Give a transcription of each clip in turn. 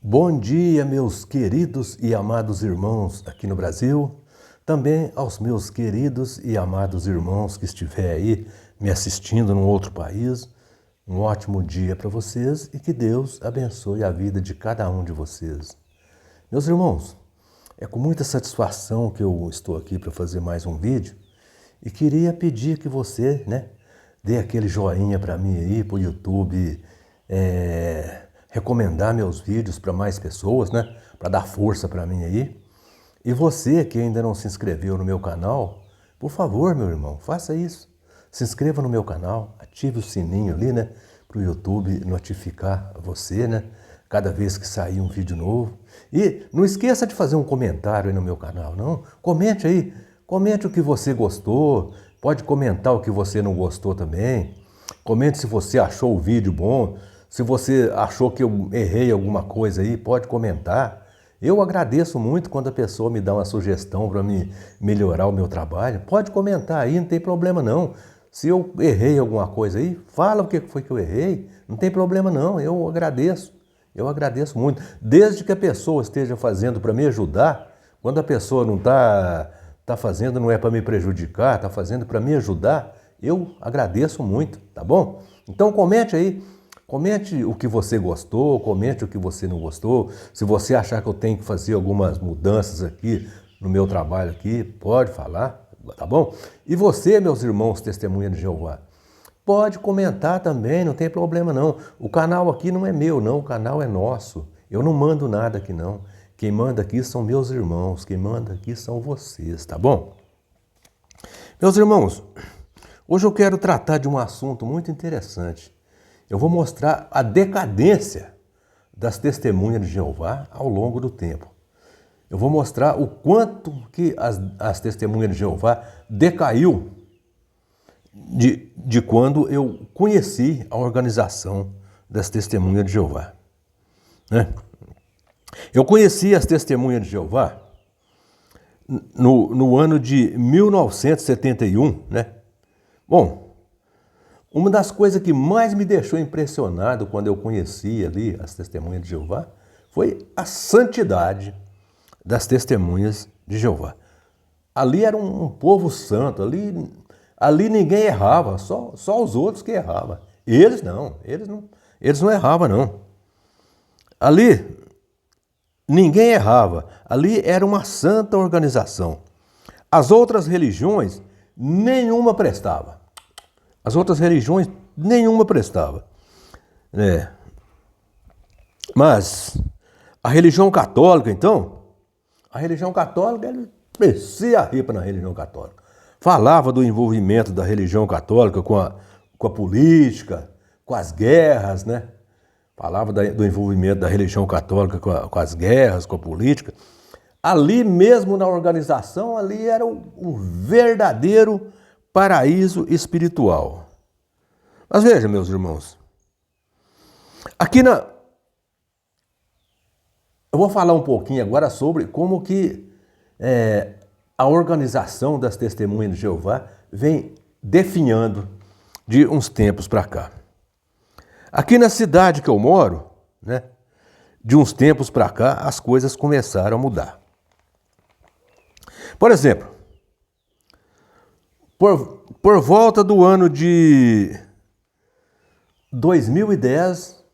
Bom dia, meus queridos e amados irmãos aqui no Brasil, também aos meus queridos e amados irmãos que estiver aí me assistindo num outro país. Um ótimo dia para vocês e que Deus abençoe a vida de cada um de vocês. Meus irmãos, é com muita satisfação que eu estou aqui para fazer mais um vídeo e queria pedir que você, dê aquele joinha para mim aí, para o YouTube, recomendar meus vídeos para mais pessoas, para dar força para mim aí. E você que ainda não se inscreveu no meu canal, por favor, meu irmão, faça isso. Se inscreva no meu canal, ative o sininho ali, para o YouTube notificar você, cada vez que sair um vídeo novo. E não esqueça de fazer um comentário aí no meu canal, não. Comente aí, comente o que você gostou, pode comentar o que você não gostou também. Comente se você achou o vídeo bom, se você achou que eu errei alguma coisa aí, pode comentar. Eu agradeço muito quando a pessoa me dá uma sugestão para me melhorar o meu trabalho. Pode comentar aí, não tem problema não. Se eu errei alguma coisa aí, fala o que foi que eu errei. Não tem problema não, eu agradeço. Eu agradeço muito. Desde que a pessoa esteja fazendo para me ajudar, quando a pessoa não está fazendo, não é para me prejudicar, está fazendo para me ajudar, eu agradeço muito, tá bom? Então comente aí. Comente o que você gostou, comente o que você não gostou. Se você achar que eu tenho que fazer algumas mudanças aqui no meu trabalho aqui, pode falar, tá bom? E você, meus irmãos testemunha de Jeová, pode comentar também, não tem problema não. O canal aqui não é meu não, o canal é nosso. Eu não mando nada aqui não. Quem manda aqui são meus irmãos, quem manda aqui são vocês, tá bom? Meus irmãos, hoje eu quero tratar de um assunto muito interessante. Eu vou mostrar a decadência das testemunhas de Jeová ao longo do tempo. Eu vou mostrar o quanto que as testemunhas de Jeová decaiu de quando eu conheci a organização das testemunhas de Jeová. Eu conheci as testemunhas de Jeová no ano de 1971, Bom, uma das coisas que mais me deixou impressionado quando eu conheci ali as testemunhas de Jeová foi a santidade das testemunhas de Jeová. Ali era um povo santo, ali ninguém errava, só os outros que erravam. Eles não erravam não. Ali ninguém errava, ali era uma santa organização. As outras religiões, nenhuma prestava. As outras religiões, nenhuma prestava. Mas a religião católica, então, a religião católica, ele descia a ripa na religião católica. Falava do envolvimento da religião católica com a política, com as guerras, Falava do envolvimento da religião católica com as guerras, com a política. Ali mesmo na organização, ali era um verdadeiro paraíso espiritual. Mas veja, meus irmãos, eu vou falar um pouquinho agora sobre como que a organização das testemunhas de Jeová vem definhando de uns tempos para cá. Aqui na cidade que eu moro, de uns tempos para cá, as coisas começaram a mudar. Por exemplo, por volta do ano de 2010,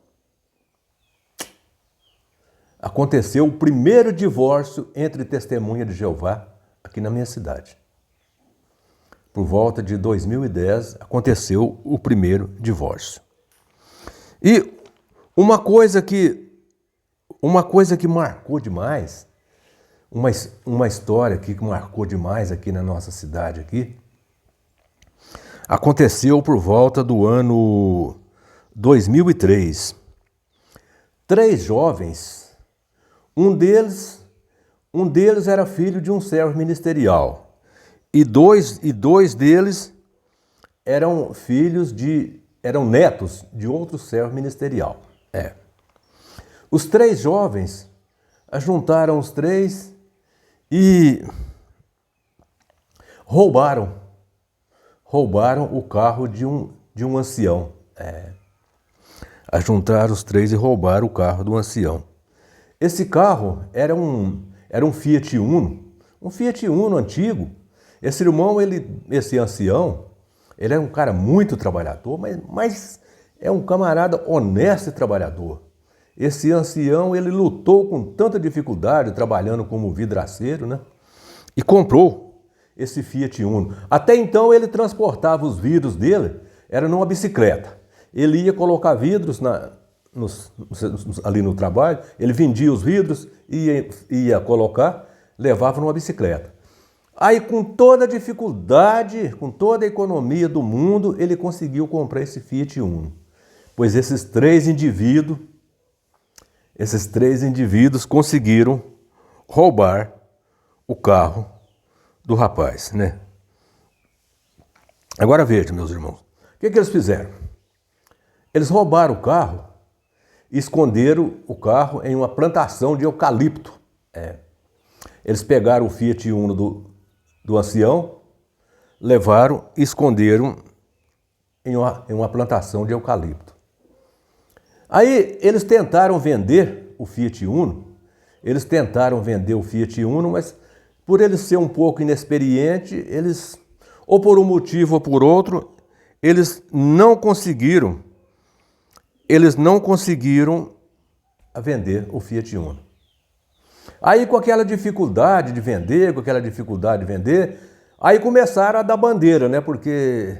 aconteceu o primeiro divórcio entre testemunhas de Jeová aqui na minha cidade. Por volta de 2010, aconteceu o primeiro divórcio. E uma coisa que marcou demais, uma história que marcou demais aqui na nossa cidade aqui, aconteceu por volta do ano 2003. 3 jovens, um deles era filho de um servo ministerial e dois deles eram netos de outro servo ministerial. Os 3 jovens juntaram os 3 e roubaram o carro de um ancião. Ajuntaram os 3 e roubaram o carro do ancião. Esse carro era um Fiat Uno, um Fiat Uno antigo. Esse irmão, esse ancião, ele é um cara muito trabalhador, mas é um camarada honesto e trabalhador. Esse ancião, ele lutou com tanta dificuldade, trabalhando como vidraceiro, né? E comprou esse Fiat Uno. Até então ele transportava os vidros dele, era numa bicicleta. Ele ia colocar vidros ali no trabalho, ele vendia os vidros, ia colocar, levava numa bicicleta. Aí com toda a dificuldade, com toda a economia do mundo, ele conseguiu comprar esse Fiat Uno. Pois esses três indivíduos conseguiram roubar o carro do rapaz, né? Agora veja, meus irmãos, o que eles fizeram? Eles roubaram o carro e esconderam o carro em uma plantação de eucalipto. Eles pegaram o Fiat Uno do ancião, levaram e esconderam em uma plantação de eucalipto. Aí eles tentaram vender o Fiat Uno, mas por ele ser um pouco inexperiente, ou por um motivo ou por outro, eles não conseguiram vender o Fiat Uno. Aí com aquela dificuldade de vender, aí começaram a dar bandeira, né? Porque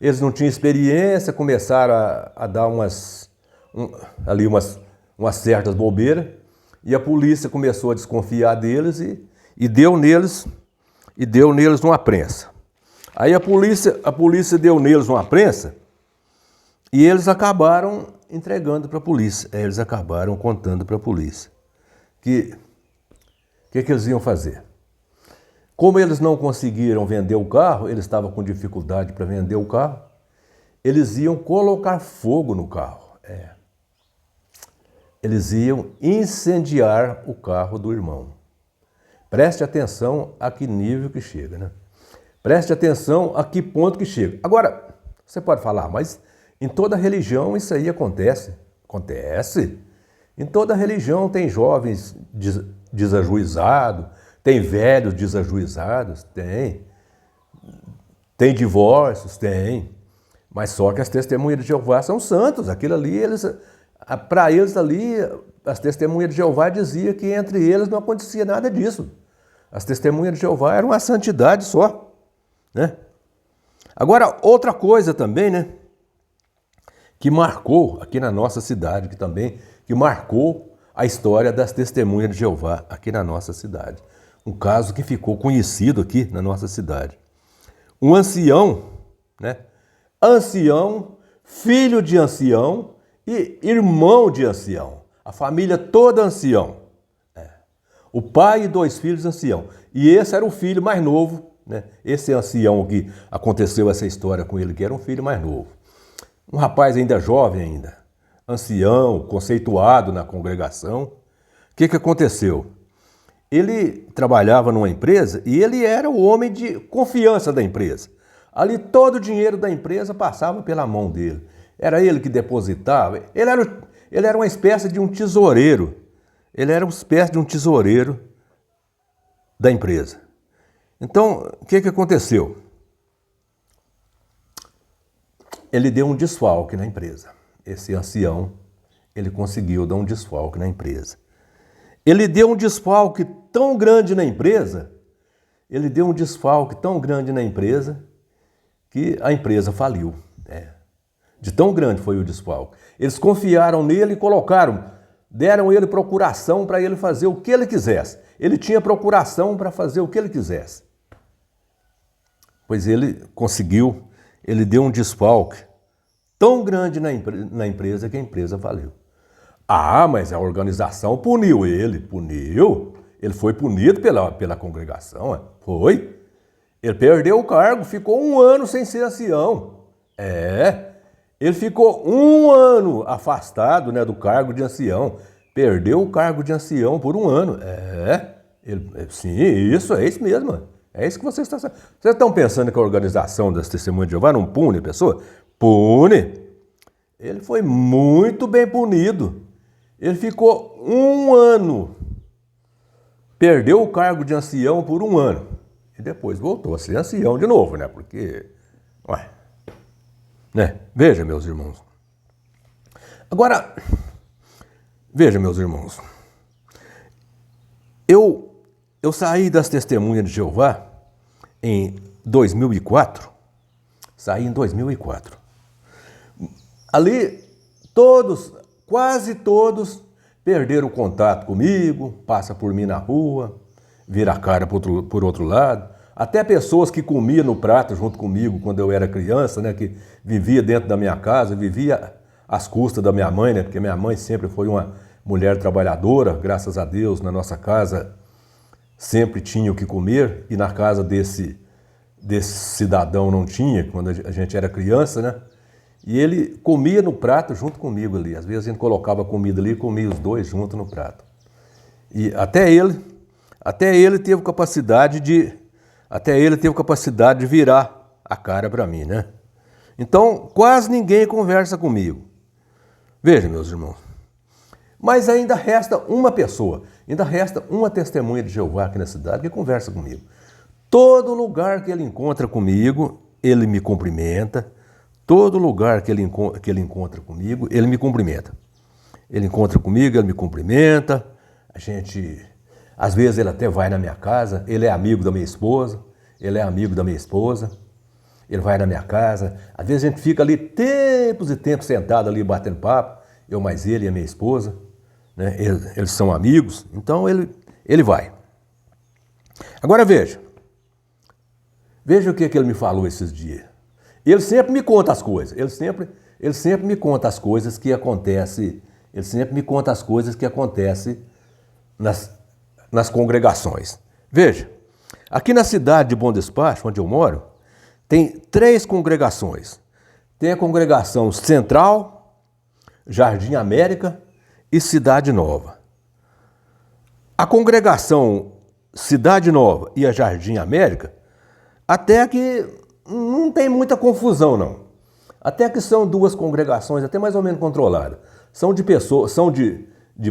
eles não tinham experiência, começaram a dar umas certas bobeiras, e a polícia começou a desconfiar deles e deu neles uma prensa. Aí a polícia deu neles uma prensa e eles acabaram entregando para a polícia. Eles acabaram contando para a polícia que eles iam fazer. Como eles não conseguiram vender o carro, eles estavam com dificuldade para vender o carro, eles iam colocar fogo no carro. Eles iam incendiar o carro do irmão. Preste atenção a que nível que chega, né? Preste atenção a que ponto que chega. Agora, você pode falar, mas em toda religião isso aí acontece. Acontece. Em toda religião tem jovens desajuizados, tem velhos desajuizados, tem divórcios, tem. Mas só que as testemunhas de Jeová são santos. Aquilo ali, para eles ali, as testemunhas de Jeová diziam que entre eles não acontecia nada disso. As testemunhas de Jeová eram uma santidade só, né? Agora, outra coisa também, né? Que marcou aqui na nossa cidade, que marcou a história das testemunhas de Jeová aqui na nossa cidade. Um caso que ficou conhecido aqui na nossa cidade. Um ancião, né? Ancião, filho de ancião e irmão de ancião. A família toda ancião. O pai e 2 filhos ancião. E esse era o filho mais novo, né? Esse ancião que aconteceu essa história com ele, que era um filho mais novo. Um rapaz ainda jovem ainda, ancião, conceituado na congregação. O que aconteceu? Ele trabalhava numa empresa e ele era o homem de confiança da empresa. Ali todo o dinheiro da empresa passava pela mão dele. Era ele que depositava. Ele era uma espécie de um tesoureiro. Ele era uma espécie de um tesoureiro da empresa. Então, o que aconteceu? Ele deu um desfalque na empresa. Esse ancião, ele conseguiu dar um desfalque na empresa. Ele deu um desfalque tão grande na empresa, que a empresa faliu. De tão grande foi o desfalque. Eles confiaram nele e deram ele procuração para ele fazer o que ele quisesse. Ele tinha procuração para fazer o que ele quisesse. Pois ele deu um desfalque tão grande na empresa que a empresa faliu. Ah, mas a organização puniu ele. Puniu? Ele foi punido pela congregação. Foi. Ele perdeu o cargo, ficou 1 ano sem ser ancião. Ele ficou 1 ano afastado, né, do cargo de ancião. Perdeu o cargo de ancião por 1 ano. Sim, isso, é isso mesmo. Mano. É isso que vocês estão pensando que a organização das Testemunhas de Jeová não pune a pessoa? Pune. Ele foi muito bem punido. Ele ficou 1 ano. Perdeu o cargo de ancião por 1 ano. E depois voltou a ser ancião de novo, né? Porque, ué, né? Veja, meus irmãos. Agora, veja, meus irmãos. Eu saí das Testemunhas de Jeová em 2004. Saí em 2004. Ali, quase todos, perderam o contato comigo, passa por mim na rua, vira a cara por outro lado. Até pessoas que comiam no prato junto comigo quando eu era criança, né, que vivia dentro da minha casa, vivia às custas da minha mãe, né, porque minha mãe sempre foi uma mulher trabalhadora, graças a Deus, na nossa casa sempre tinha o que comer, e na casa desse cidadão não tinha, quando a gente era criança, né? E ele comia no prato junto comigo ali. Às vezes a gente colocava comida ali e comia os dois juntos no prato. E até ele teve capacidade de virar a cara para mim, né? Então, quase ninguém conversa comigo. Veja, meus irmãos. Mas ainda resta uma pessoa, ainda resta uma testemunha de Jeová aqui na cidade que conversa comigo. Todo lugar que ele encontra comigo, ele me cumprimenta. Todo lugar que ele encontra comigo, ele me cumprimenta. Ele encontra comigo, ele me cumprimenta. Às vezes ele até vai na minha casa, ele é amigo da minha esposa, ele vai na minha casa. Às vezes a gente fica ali tempos e tempos sentado ali batendo papo, eu mais ele e a minha esposa, né? Eles são amigos, então ele vai. Agora veja o que ele me falou esses dias. Ele sempre me conta as coisas, ele sempre me conta as coisas que acontecem, nas congregações. Veja, aqui na cidade de Bom Despacho, onde eu moro, tem 3 congregações. Tem a congregação Central, Jardim América e Cidade Nova. A congregação Cidade Nova e a Jardim América, até que não tem muita confusão, não. Até que são 2 congregações até mais ou menos controladas. São de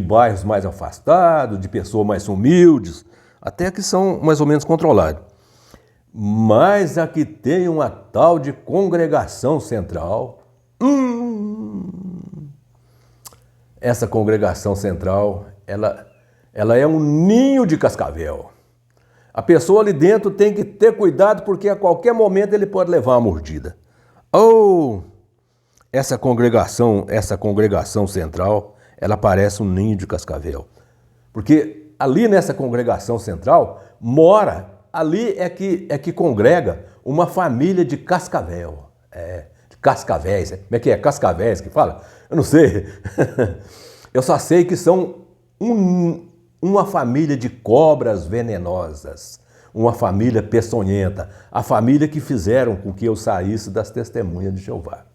bairros mais afastados, de pessoas mais humildes, até que são mais ou menos controlados. Mas aqui tem uma tal de congregação central. Essa congregação central, ela é um ninho de cascavel. A pessoa ali dentro tem que ter cuidado porque a qualquer momento ele pode levar uma mordida. Essa congregação central, ela parece um ninho de cascavel. Porque ali nessa congregação central ali é que congrega uma família de cascavel. De cascavéis. Como é que é? Cascavéis que fala? Eu não sei. Eu só sei que são uma família de cobras venenosas, uma família peçonhenta, a família que fizeram com que eu saísse das Testemunhas de Jeová.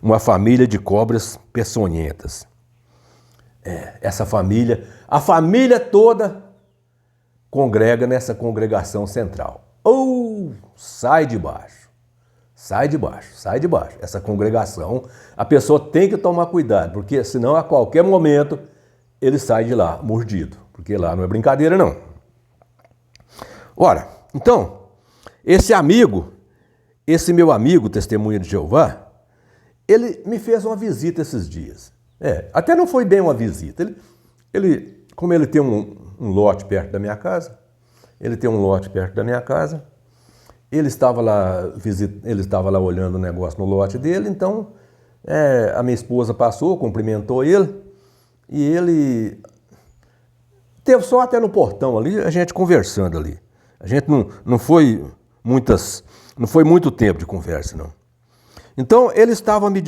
Uma família de cobras peçonhentas. Essa família, a família toda congrega nessa congregação central. Sai de baixo. Essa congregação, a pessoa tem que tomar cuidado, porque senão a qualquer momento ele sai de lá mordido, porque lá não é brincadeira não. Ora, então, esse meu amigo Testemunha de Jeová, ele me fez uma visita esses dias. Até não foi bem uma visita. Como ele tem um lote perto da minha casa, ele estava lá olhando o negócio no lote dele, então a minha esposa passou, cumprimentou ele, e ele teve só até no portão ali, a gente conversando ali. A gente não foi muito tempo de conversa, não. Então ele estava me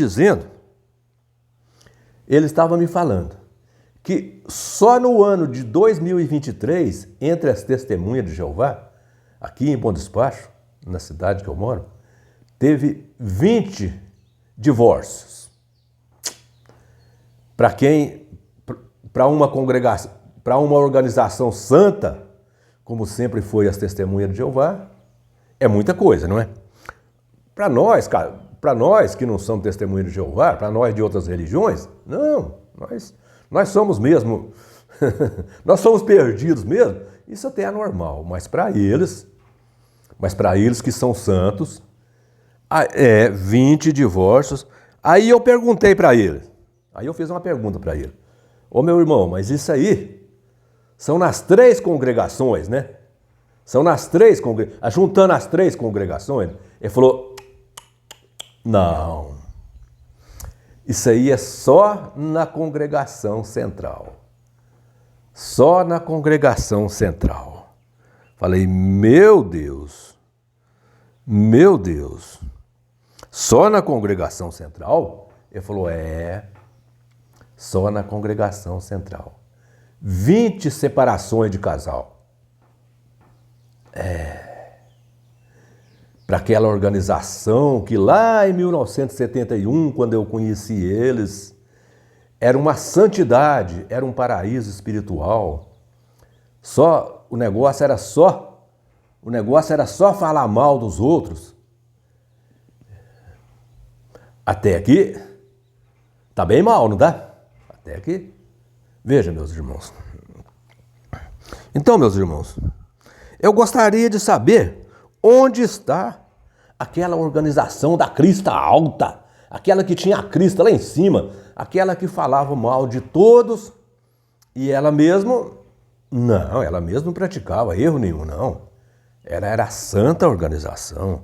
falando que só no ano de 2023, entre as Testemunhas de Jeová, aqui em Bom Despacho, na cidade que eu moro, teve 20 divórcios. Para uma congregação, para uma organização santa, como sempre foi as Testemunhas de Jeová, é muita coisa, não é? Para nós, cara, para nós que não somos Testemunhas de Jeová, para nós de outras religiões, não Nós somos mesmo, nós somos perdidos mesmo. Isso até é normal, mas para eles que são santos, 20 divórcios. Aí eu perguntei para ele, aí eu fiz uma pergunta para ele. Ô meu irmão, mas isso aí são nas 3 congregações, né? São nas 3 congregações, juntando as 3 congregações. Ele falou, não, isso aí é só na congregação central. Só na congregação central. Falei, meu Deus, só na congregação central? Ele falou, só na congregação central. 20 separações de casal. Para aquela organização que lá em 1971, quando eu conheci eles, era uma santidade, era um paraíso espiritual. O negócio era só falar mal dos outros. Até aqui tá bem mal, não tá? Até aqui. Veja, meus irmãos. Então, meus irmãos, eu gostaria de saber onde está aquela organização da crista alta, aquela que tinha a crista lá em cima, aquela que falava mal de todos e ela mesma não praticava erro nenhum, não. Ela era a santa organização.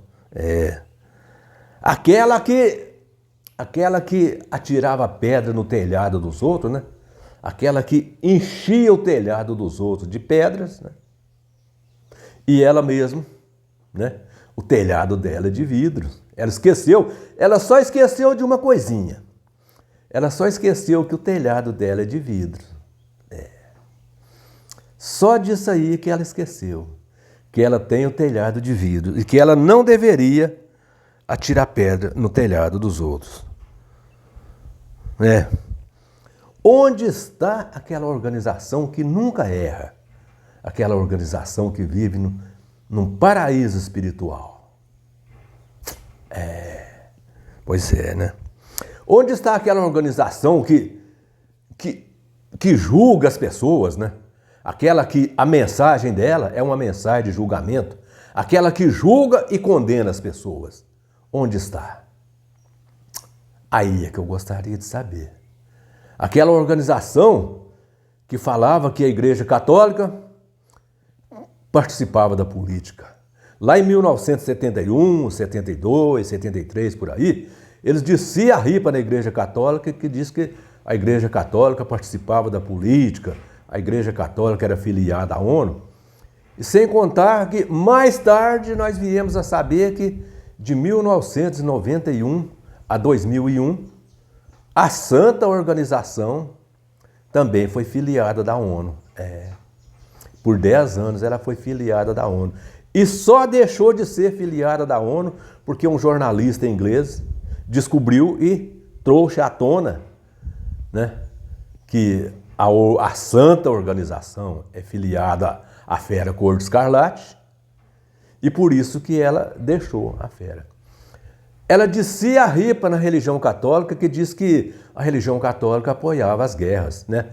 Aquela que atirava pedra no telhado dos outros, né? Aquela que enchia o telhado dos outros de pedras, né? E ela mesma, né? O telhado dela é de vidro. Ela só esqueceu de uma coisinha. Ela só esqueceu que o telhado dela é de vidro. Só disso aí que ela esqueceu. Que ela tem o telhado de vidro e que ela não deveria atirar pedra no telhado dos outros. Onde está aquela organização que nunca erra? Aquela organização que vive num paraíso espiritual. Pois é, né? Onde está aquela organização que julga as pessoas, né? Aquela que a mensagem dela é uma mensagem de julgamento. Aquela que julga e condena as pessoas. Onde está? Aí é que eu gostaria de saber. Aquela organização que falava que a Igreja Católica participava da política. Lá em 1971, 72, 73, por aí, eles desciam a ripa na Igreja Católica que diz que a Igreja Católica participava da política, a Igreja Católica era filiada à ONU. E sem contar que mais tarde nós viemos a saber que de 1991 a 2001, a Santa Organização também foi filiada da ONU. Por 10 anos ela foi filiada da ONU. E só deixou de ser filiada da ONU porque um jornalista inglês descobriu e trouxe à tona, né, que a Santa Organização é filiada à Fera Cor de Escarlate e por isso que ela deixou a Fera. Ela descia a ripa na religião católica, que diz que a religião católica apoiava as guerras, né?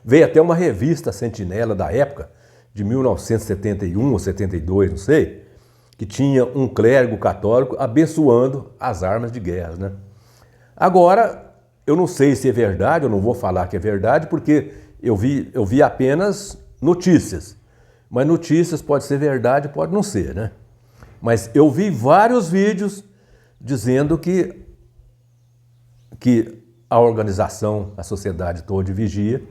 Veio até uma revista Sentinela da época, de 1971 ou 72, não sei, que tinha um clérigo católico abençoando as armas de guerra, né? Agora, eu não sei se é verdade, eu não vou falar que é verdade, porque eu vi apenas notícias. Mas notícias pode ser verdade, pode não ser, né? Mas eu vi vários vídeos dizendo que a organização, a Sociedade Torre de Vigia,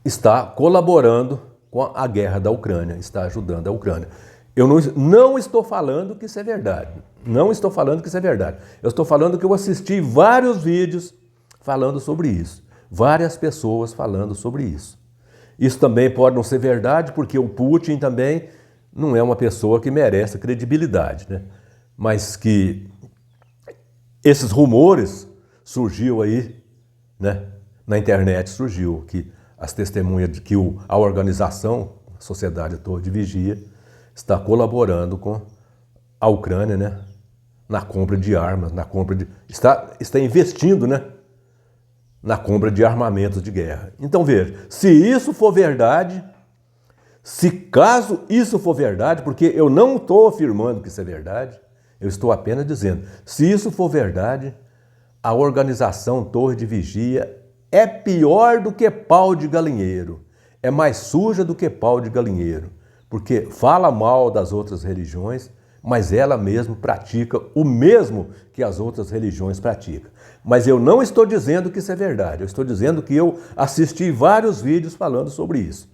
está colaborando com a guerra da Ucrânia, está ajudando a Ucrânia. Eu não estou falando que isso é verdade. Não estou falando que isso é verdade. Eu estou falando que eu assisti vários vídeos falando sobre isso. Várias pessoas falando sobre isso. Isso também pode não ser verdade, porque o Putin também não é uma pessoa que merece credibilidade, né? Mas que esses rumores surgiu aí, né? Na internet surgiu que as testemunhas de que a organização, a Sociedade Torre de Vigia, está colaborando com a Ucrânia, né? Na compra de armas, está investindo, né? na compra de armamentos de guerra. Então veja, se isso for verdade, se caso isso for verdade, porque eu não estou afirmando que isso é verdade, eu estou apenas dizendo, se isso for verdade, a organização Torre de Vigia é pior do que pau de galinheiro, é mais suja do que pau de galinheiro, porque fala mal das outras religiões, mas ela mesma pratica o mesmo que as outras religiões praticam. Mas eu não estou dizendo que isso é verdade, eu estou dizendo que eu assisti vários vídeos falando sobre isso.